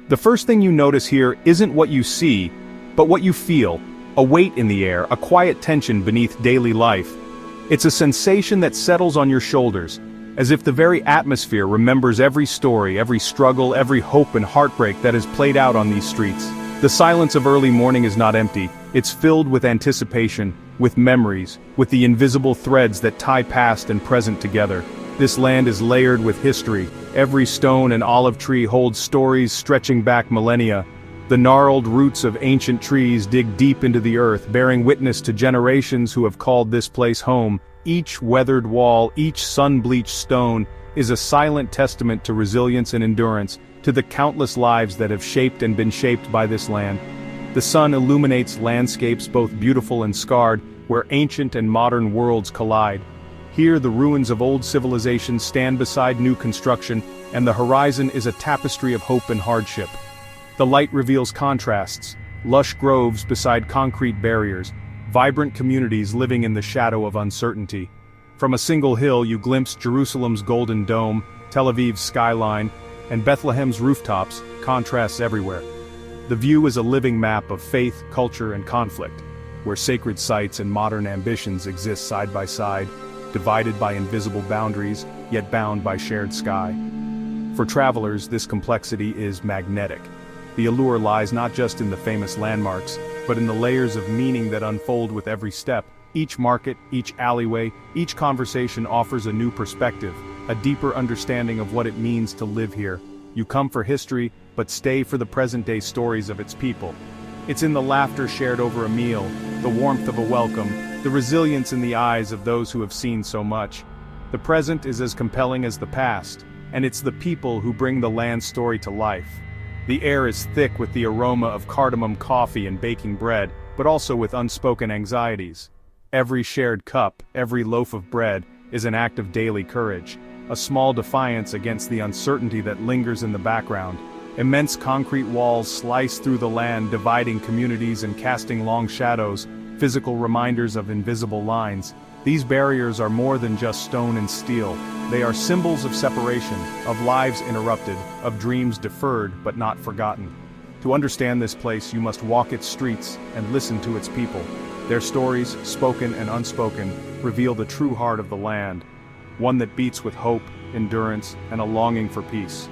The first thing you notice here isn't what you see, but what you feel, a weight in the air, a quiet tension beneath daily life. It's a sensation that settles on your shoulders, as if the very atmosphere remembers every story, every struggle, every hope and heartbreak that has played out on these streets. The silence of early morning is not empty, it's filled with anticipation, with memories, with the invisible threads that tie past and present together. This land is layered with history. Every stone and olive tree holds stories stretching back millennia. The gnarled roots of ancient trees dig deep into the earth, bearing witness to generations who have called this place home. Each weathered wall, each sun-bleached stone, is a silent testament to resilience and endurance, to the countless lives that have shaped and been shaped by this land. The sun illuminates landscapes both beautiful and scarred, where ancient and modern worlds collide. Here the ruins of old civilizations stand beside new construction, and the horizon is a tapestry of hope and hardship. The light reveals contrasts, lush groves beside concrete barriers, vibrant communities living in the shadow of uncertainty. From a single hill you glimpse Jerusalem's golden dome, Tel Aviv's skyline, and Bethlehem's rooftops, contrasts everywhere. The view is a living map of faith, culture, and conflict, where sacred sites and modern ambitions exist side by side, divided by invisible boundaries, yet bound by shared sky. For travelers, this complexity is magnetic. The allure lies not just in the famous landmarks, but in the layers of meaning that unfold with every step. Each market, each alleyway, each conversation offers a new perspective, a deeper understanding of what it means to live here. You come for history, but stay for the present-day stories of its people. It's in the laughter shared over a meal, the warmth of a welcome, the resilience in the eyes of those who have seen so much. The present is as compelling as the past, and it's the people who bring the land's story to life. The air is thick with the aroma of cardamom coffee and baking bread, but also with unspoken anxieties. Every shared cup, every loaf of bread, is an act of daily courage, a small defiance against the uncertainty that lingers in the background. Immense concrete walls slice through the land, dividing communities and casting long shadows, physical reminders of invisible lines. These barriers are more than just stone and steel. They are symbols of separation, of lives interrupted, of dreams deferred but not forgotten. To understand this place, you must walk its streets and listen to its people. Their stories, spoken and unspoken, reveal the true heart of the land, one that beats with hope, endurance, and a longing for peace.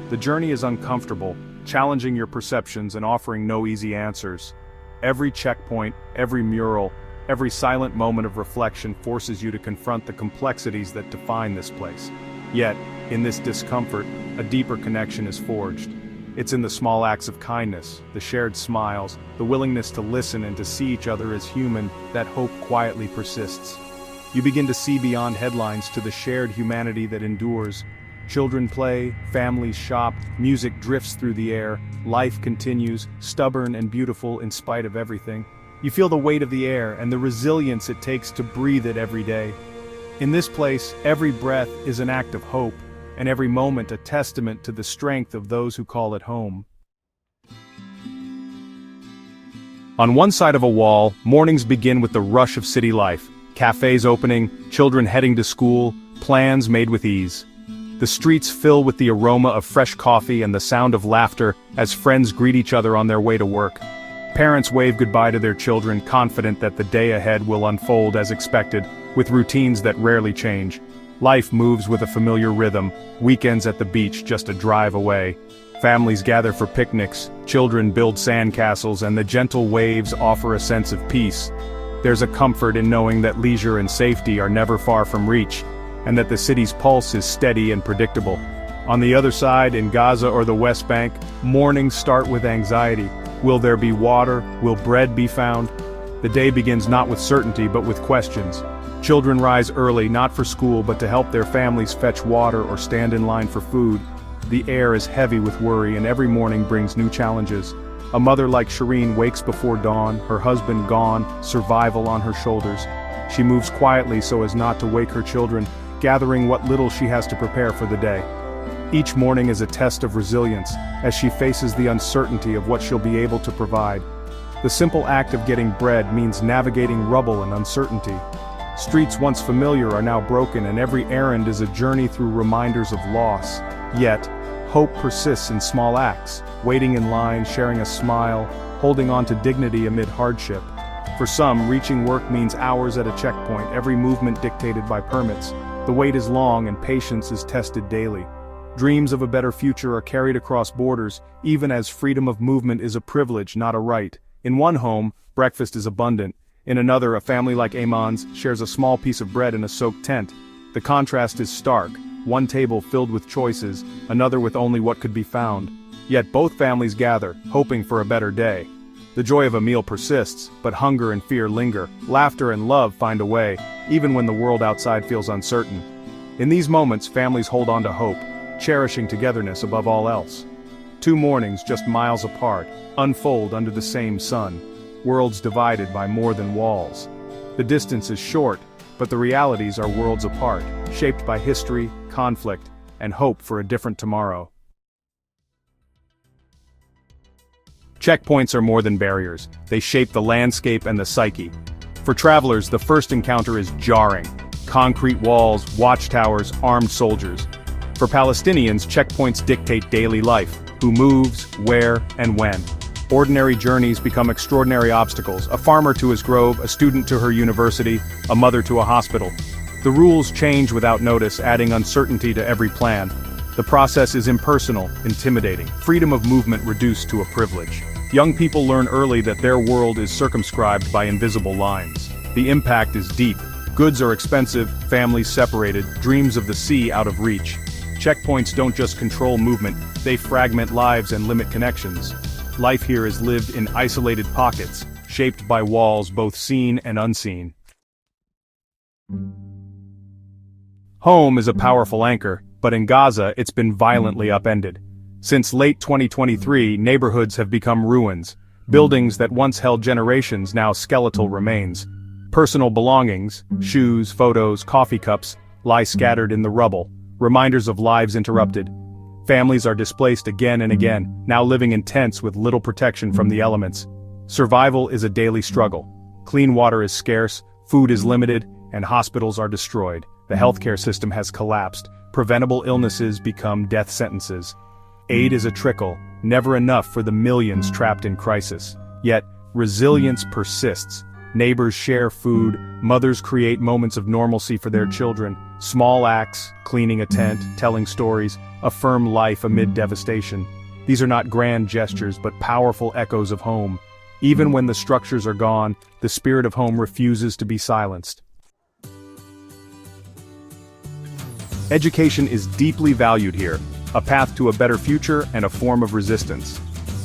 The journey is uncomfortable, challenging your perceptions and offering no easy answers. Every checkpoint, every mural, every silent moment of reflection forces you to confront the complexities that define this place. Yet, in this discomfort, a deeper connection is forged. It's in the small acts of kindness, the shared smiles, the willingness to listen and to see each other as human, that hope quietly persists. You begin to see beyond headlines to the shared humanity that endures. Children play, families shop, music drifts through the air, life continues, stubborn and beautiful in spite of everything. You feel the weight of the air and the resilience it takes to breathe it every day. In this place, every breath is an act of hope, and every moment a testament to the strength of those who call it home. On one side of a wall, mornings begin with the rush of city life. Cafes opening, children heading to school, plans made with ease. The streets fill with the aroma of fresh coffee and the sound of laughter as friends greet each other on their way to work. Parents wave goodbye to their children, confident that the day ahead will unfold as expected, with routines that rarely change. Life moves with a familiar rhythm, weekends at the beach just a drive away. Families gather for picnics, children build sandcastles, and the gentle waves offer a sense of peace. There's a comfort in knowing that leisure and safety are never far from reach, and that the city's pulse is steady and predictable. On the other side, in Gaza or the West Bank, mornings start with anxiety. Will there be water? Will bread be found? The day begins not with certainty but with questions. Children rise early, not for school but to help their families fetch water or stand in line for food. The air is heavy with worry, and every morning brings new challenges. A mother like Shireen wakes before dawn, her husband gone, survival on her shoulders. She moves quietly so as not to wake her children, gathering what little she has to prepare for the day. Each morning is a test of resilience, as she faces the uncertainty of what she'll be able to provide. The simple act of getting bread means navigating rubble and uncertainty. Streets once familiar are now broken, and every errand is a journey through reminders of loss. Yet, Hope persists in small acts, waiting in line, sharing a smile, holding on to dignity amid hardship. For some, reaching work means hours at a checkpoint, every movement dictated by permits. The wait is long and patience is tested daily. Dreams of a better future are carried across borders, even as freedom of movement is a privilege, not a right. In one home, breakfast is abundant. In another, a family like Amon's shares a small piece of bread in a soaked tent. The contrast is stark, one table filled with choices, another with only what could be found. Yet both families gather, hoping for a better day. The joy of a meal persists, but hunger and fear linger. Laughter and love find a way, even when the world outside feels uncertain. In these moments, families hold on to hope, cherishing togetherness above all else. Two mornings just miles apart, unfold under the same sun. Worlds divided by more than walls. The distance is short, but the realities are worlds apart, shaped by history, conflict, and hope for a different tomorrow. Checkpoints are more than barriers. They shape the landscape and the psyche. For travelers, the first encounter is jarring. Concrete walls, watchtowers, armed soldiers. For Palestinians, checkpoints dictate daily life, who moves, where, and when. Ordinary journeys become extraordinary obstacles, a farmer to his grove, a student to her university, a mother to a hospital. The rules change without notice, adding uncertainty to every plan. The process is impersonal, intimidating, freedom of movement reduced to a privilege. Young people learn early that their world is circumscribed by invisible lines. The impact is deep. Goods are expensive, families separated, dreams of the sea out of reach. Checkpoints don't just control movement, they fragment lives and limit connections. Life here is lived in isolated pockets, shaped by walls both seen and unseen. Home is a powerful anchor, but in Gaza it's been violently upended. Since late 2023, neighborhoods have become ruins. Buildings that once held generations now skeletal remains. Personal belongings, shoes, photos, coffee cups, lie scattered in the rubble, reminders of lives interrupted. Families are displaced again and again, now living in tents with little protection from the elements. Survival is a daily struggle. Clean water is scarce, food is limited, and hospitals are destroyed. The healthcare system has collapsed. Preventable illnesses become death sentences. Aid is a trickle, never enough for the millions trapped in crisis. Yet, resilience persists. Neighbors share food, mothers create moments of normalcy for their children. Small acts, cleaning a tent, telling stories, affirm life amid devastation. These are not grand gestures but powerful echoes of home. Even when the structures are gone, the spirit of home refuses to be silenced. Education is deeply valued here, a path to a better future and a form of resistance.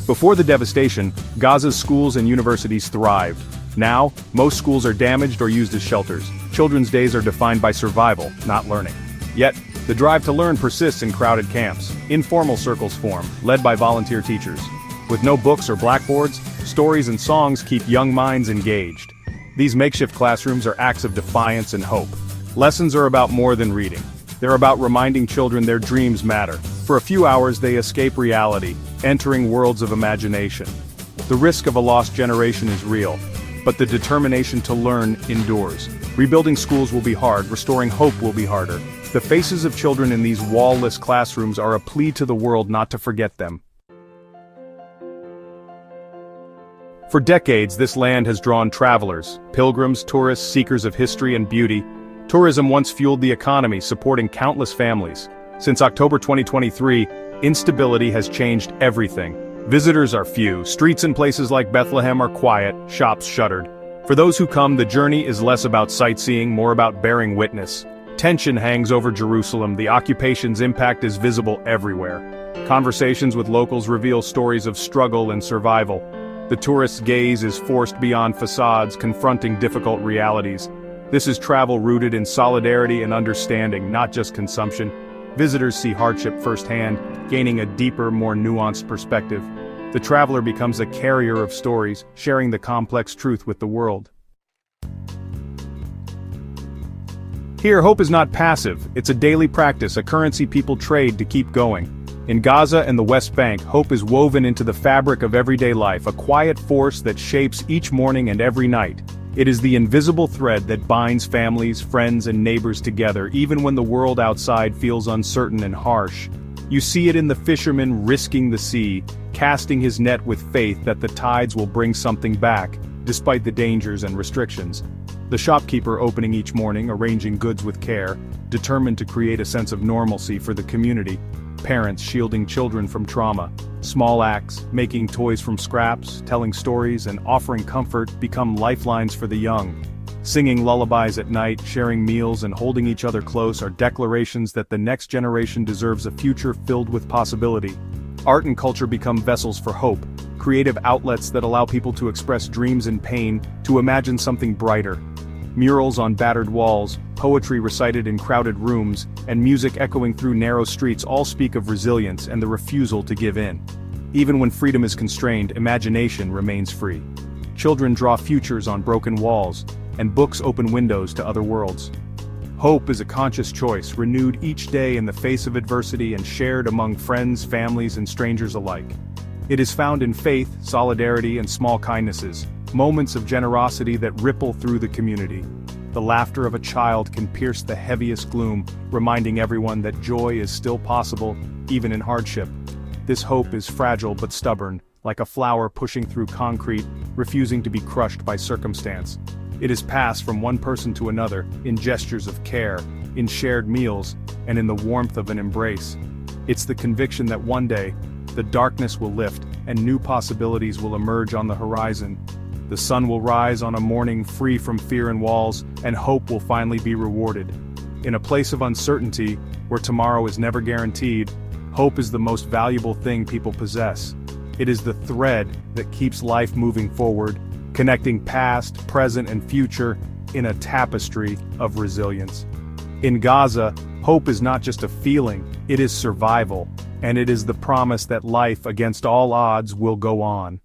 Before the devastation, Gaza's schools and universities thrived. Now, most schools are damaged or used as shelters. Children's days are defined by survival, not learning. Yet, the drive to learn persists in crowded camps. Informal circles form, led by volunteer teachers. With no books or blackboards, stories and songs keep young minds engaged. These makeshift classrooms are acts of defiance and hope. Lessons are about more than reading. They're about reminding children their dreams matter. For a few hours they escape reality, entering worlds of imagination. The risk of a lost generation is real, but the determination to learn endures. Rebuilding schools will be hard, restoring hope will be harder. The faces of children in these wall-less classrooms are a plea to the world not to forget them. For decades, this land has drawn travelers, pilgrims, tourists, seekers of history and beauty. Tourism once fueled the economy, supporting countless families. Since October 2023, instability has changed everything. Visitors are few, streets in places like Bethlehem are quiet, shops shuttered. For those who come, the journey is less about sightseeing, more about bearing witness. Tension hangs over Jerusalem, the occupation's impact is visible everywhere. Conversations with locals reveal stories of struggle and survival. The tourist's gaze is forced beyond facades, confronting difficult realities. This is travel rooted in solidarity and understanding, not just consumption. Visitors see hardship firsthand, gaining a deeper, more nuanced perspective. The traveler becomes a carrier of stories, sharing the complex truth with the world. Here, hope is not passive, it's a daily practice, a currency people trade to keep going. In Gaza and the West Bank, hope is woven into the fabric of everyday life, a quiet force that shapes each morning and every night. It is the invisible thread that binds families, friends, and neighbors together, even when the world outside feels uncertain and harsh. You see it in the fisherman risking the sea, casting his net with faith that the tides will bring something back, despite the dangers and restrictions. The shopkeeper opening each morning, arranging goods with care, determined to create a sense of normalcy for the community. Parents shielding children from trauma. Small acts, making toys from scraps, telling stories, and offering comfort become lifelines for the young. Singing lullabies at night, sharing meals, and holding each other close are declarations that the next generation deserves a future filled with possibility. Art and culture become vessels for hope, creative outlets that allow people to express dreams and pain, to imagine something brighter. Murals on battered walls, poetry recited in crowded rooms, and music echoing through narrow streets all speak of resilience and the refusal to give in. Even when freedom is constrained, imagination remains free. Children draw futures on broken walls, and books open windows to other worlds. Hope is a conscious choice, renewed each day in the face of adversity and shared among friends, families, and strangers alike. It is found in faith, solidarity, and small kindnesses, moments of generosity that ripple through the community. The laughter of a child can pierce the heaviest gloom, reminding everyone that joy is still possible, even in hardship. This hope is fragile but stubborn, like a flower pushing through concrete, refusing to be crushed by circumstance. It is passed from one person to another, in gestures of care, in shared meals, and in the warmth of an embrace. It's the conviction that one day, the darkness will lift, and new possibilities will emerge on the horizon. The sun will rise on a morning free from fear and walls, and hope will finally be rewarded. In a place of uncertainty, where tomorrow is never guaranteed, hope is the most valuable thing people possess. It is the thread that keeps life moving forward, connecting past, present, and future in a tapestry of resilience. In Gaza, hope is not just a feeling, it is survival, and it is the promise that life, against all odds, will go on.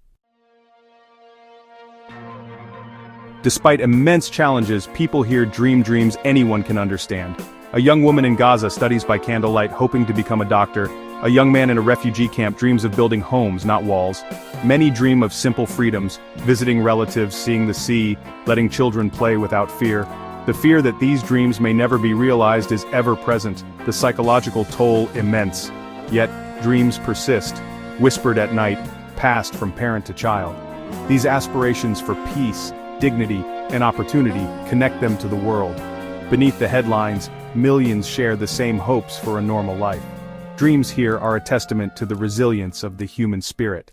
Despite immense challenges, people here dream dreams anyone can understand. A young woman in Gaza studies by candlelight, hoping to become a doctor. A young man in a refugee camp dreams of building homes, not walls. Many dream of simple freedoms, visiting relatives, seeing the sea, letting children play without fear. The fear that these dreams may never be realized is ever present, the psychological toll immense. Yet, dreams persist, whispered at night, passed from parent to child. These aspirations for peace, dignity, and opportunity connect them to the world. Beneath the headlines, millions share the same hopes for a normal life. Dreams here are a testament to the resilience of the human spirit.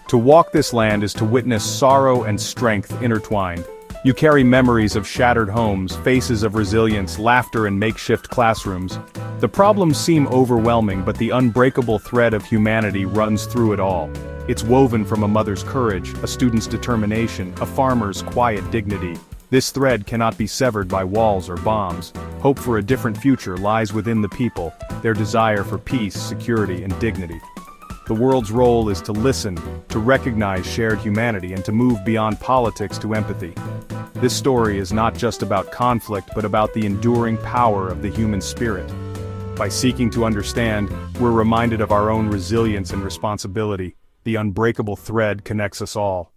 To walk this land is to witness sorrow and strength intertwined. You carry memories of shattered homes, faces of resilience, laughter, and makeshift classrooms. The problems seem overwhelming, but the unbreakable thread of humanity runs through it all. It's woven from a mother's courage, a student's determination, a farmer's quiet dignity. This thread cannot be severed by walls or bombs. Hope for a different future lies within the people, their desire for peace, security, and dignity. The world's role is to listen, to recognize shared humanity, and to move beyond politics to empathy. This story is not just about conflict, but about the enduring power of the human spirit. By seeking to understand, we're reminded of our own resilience and responsibility. The unbreakable thread connects us all.